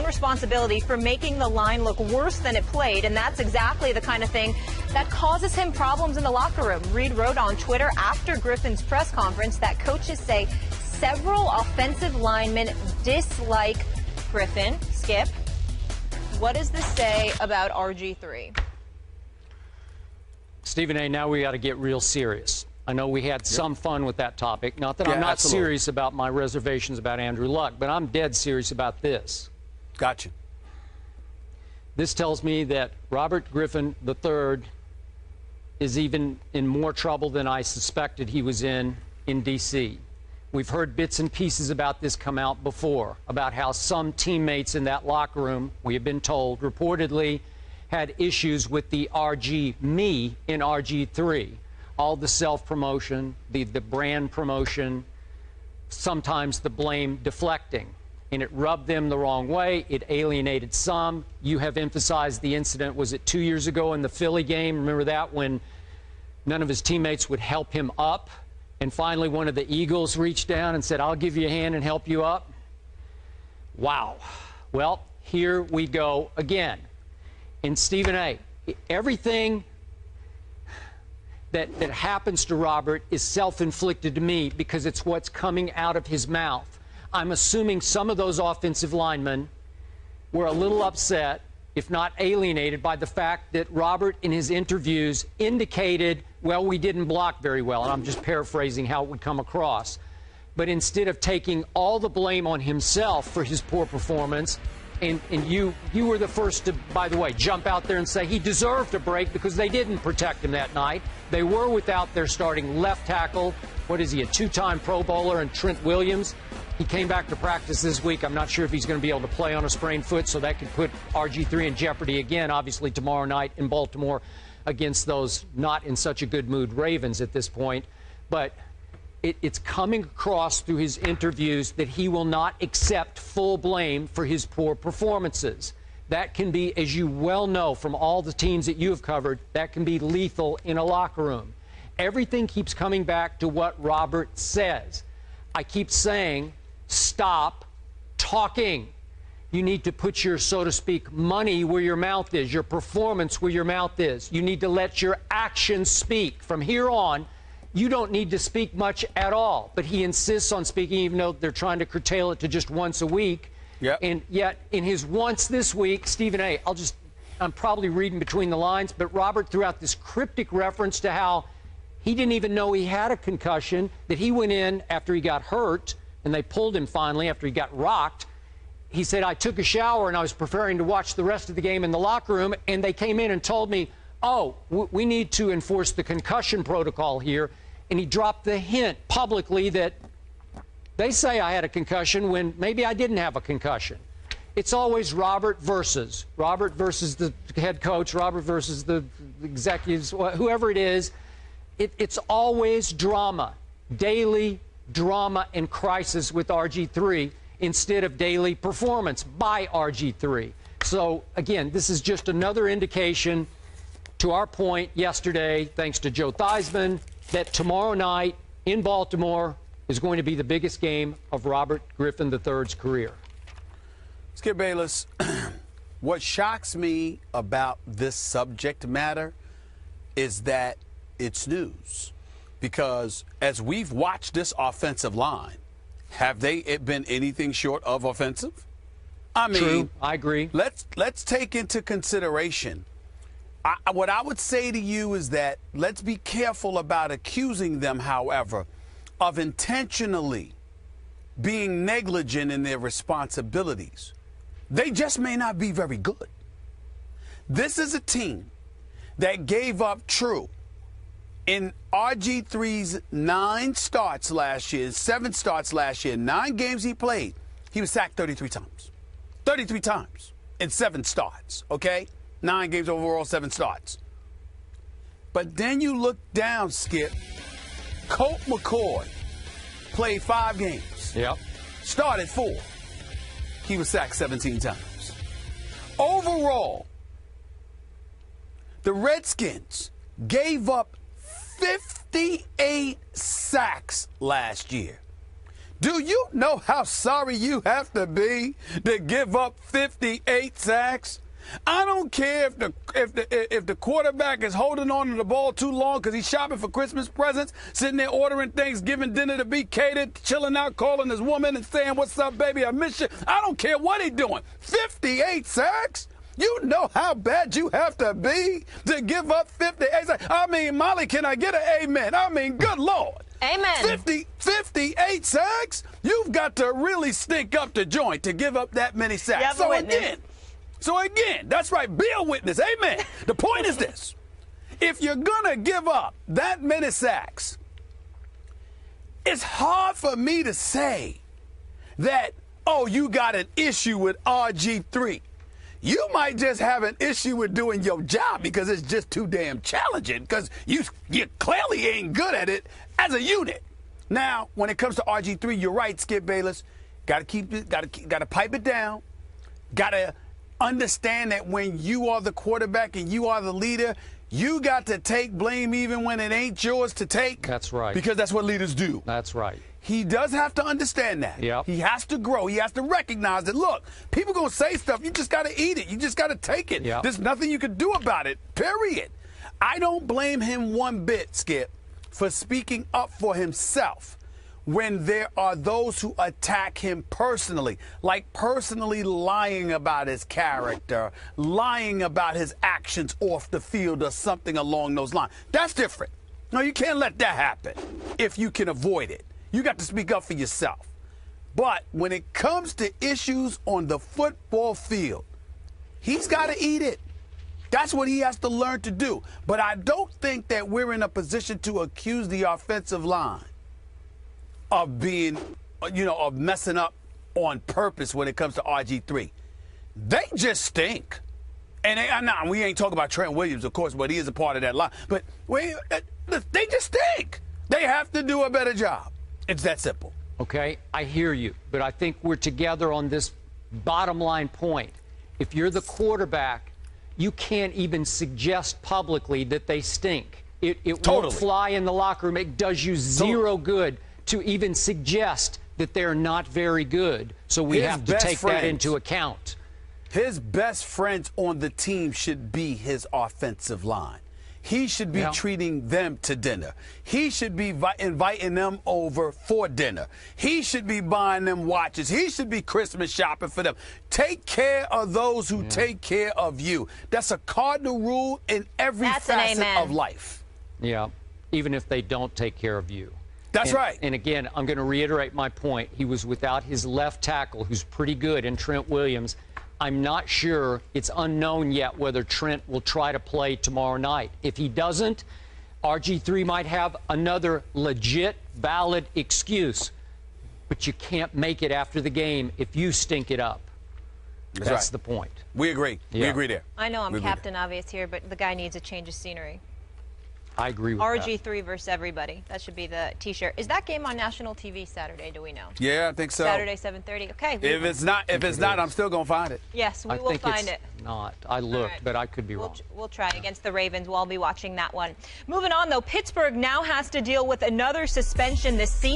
responsibility for making the line look worse than it played, and that's exactly the kind of thing that causes him problems in the locker room. Reed wrote on Twitter after Griffin's press conference that coaches say several offensive linemen dislike Griffin. Skip, what does this say about RG3? Stephen A., now we got to get real serious. I know we had some fun with that topic. Not that I'm not serious about my reservations about Andrew Luck, but I'm dead serious about this. Gotcha. This tells me that Robert Griffin III is even in more trouble than I suspected he was in D.C. We've heard bits and pieces about this come out before, about how some teammates in that locker room, we have been told, reportedly had issues with the me in RG3. All the self-promotion, the brand promotion, sometimes the blame deflecting. And it rubbed them the wrong way. It alienated some. You have emphasized the incident, was it 2 years ago in the Philly game? Remember that, when none of his teammates would help him up? And finally one of the Eagles reached down and said, I'll give you a hand and help you up. Wow. Well, here we go again. And Stephen A., everything that happens to Robert is self-inflicted to me because it's what's coming out of his mouth. I'm assuming some of those offensive linemen were a little upset, if not alienated, by the fact that Robert in his interviews indicated, well, we didn't block very well, and I'm just paraphrasing how it would come across. But instead of taking all the blame on himself for his poor performance, and you were the first to, by the way, jump out there and say he deserved a break because they didn't protect him that night. They were without their starting left tackle. What is he, a two-time Pro Bowler, and Trent Williams? He came back to practice this week. I'm not sure if he's going to be able to play on a sprained foot, so that could put RG3 in jeopardy again, obviously, tomorrow night in Baltimore against those not in such a good mood Ravens at this point. But it's coming across through his interviews that he will not accept full blame for his poor performances. That can be, as you well know from all the teams that you have covered, that can be lethal in a locker room. Everything keeps coming back to what Robert says. I keep saying, stop talking. You need to put your, so to speak, money where your mouth is, your performance where your mouth is. You need to let your actions speak. From here on, you don't need to speak much at all. But he insists on speaking, even though they're trying to curtail it to just once a week. Yep. And yet, in his once this week, Stephen A., I'm probably reading between the lines, but Robert threw out this cryptic reference to how he didn't even know he had a concussion, that he went in after he got hurt, and they pulled him finally after he got rocked. He said, I took a shower and I was preparing to watch the rest of the game in the locker room, and they came in and told me, oh, we need to enforce the concussion protocol here. And he dropped the hint publicly that they say I had a concussion when maybe I didn't have a concussion. It's always Robert versus the head coach, Robert versus the executives, whoever it is. It's always drama, daily drama and crisis with RG3 instead of daily performance by RG3. So, again, this is just another indication to our point yesterday, thanks to Joe Theismann, that tomorrow night in Baltimore is going to be the biggest game of Robert Griffin III's career. Skip Bayless, what shocks me about this subject matter is that it's news. Because as we've watched this offensive line, have they been anything short of offensive? I mean, true, I agree. Let's take into consideration. What I would say to you is that let's be careful about accusing them, however, of intentionally being negligent in their responsibilities. They just may not be very good. This is a team that gave up true in RG3's 9 starts last year, 7 starts last year, 9 games he played, he was sacked 33 times. 33 times in 7 starts, okay? 9 games overall, 7 starts. But then you look down, Skip. Colt McCoy played 5 games. Yep. Started 4. He was sacked 17 times. Overall, the Redskins gave up 58 sacks last year. Do you know how sorry you have to be to give up 58 sacks? I don't care if the quarterback is holding on to the ball too long because he's shopping for Christmas presents, sitting there ordering Thanksgiving dinner to be catered, chilling out, calling his woman and saying, "What's up, baby? I miss you." I don't care what he's doing. 58 sacks? You know how bad you have to be to give up 58 sacks? I mean, Molly, can I get an amen? I mean, good Lord. Amen. 58 sacks? You've got to really stink up the joint to give up that many sacks. So again, that's right, be a witness. Amen. The point is this. If you're going to give up that many sacks, it's hard for me to say that, oh, you got an issue with RG3. You might just have an issue with doing your job because it's just too damn challenging because you clearly ain't good at it as a unit. Now, when it comes to RG3, you're right, Skip Bayless. Got to pipe it down. Got to understand that when you are the quarterback and you are the leader, you got to take blame even when it ain't yours to take. That's right. Because that's what leaders do. That's right. He does have to understand that. Yep. He has to grow. He has to recognize that, look, people going to say stuff. You just got to eat it. You just got to take it. Yep. There's nothing you can do about it, period. I don't blame him one bit, Skip, for speaking up for himself when there are those who attack him personally, like personally lying about his character, lying about his actions off the field or something along those lines. That's different. No, you can't let that happen if you can avoid it. You got to speak up for yourself. But when it comes to issues on the football field, he's got to eat it. That's what he has to learn to do. But I don't think that we're in a position to accuse the offensive line of being, of messing up on purpose when it comes to RG3. They just stink. And we ain't talking about Trent Williams, of course, but he is a part of that line. But they just stink. They have to do a better job. It's that simple. Okay, I hear you, but I think we're together on this bottom line point. If you're the quarterback, you can't even suggest publicly that they stink. It Totally. won't fly in the locker room. It does you zero good to even suggest that they're not very good. So we have to take that into account. His best friends on the team should be his offensive line. He should be treating them to dinner. He should be inviting them over for dinner. He should be buying them watches. He should be Christmas shopping for them. Take care of those who take care of you. That's a cardinal rule in every facet of life. Yeah, even if they don't take care of you. That's right. And again, I'm going to reiterate my point. He was without his left tackle, who's pretty good, in Trent Williams. I'm not sure. It's unknown yet whether Trent will try to play tomorrow night. If he doesn't, RG3 might have another legit, valid excuse. But you can't make it after the game if you stink it up. That's the point. We agree. Yeah. We agree there. I know I'm Captain Obvious here, but the guy needs a change of scenery. I agree with RG3 versus everybody. That should be the T-shirt. Is that game on national TV Saturday? Do we know? Yeah, I think so. Saturday, 7:30. Okay. If it's not, I'm still gonna find it. Yes, we will find it. Not. I looked, but I could be wrong. We'll try against the Ravens. We'll all be watching that one. Moving on, though, Pittsburgh now has to deal with another suspension this season.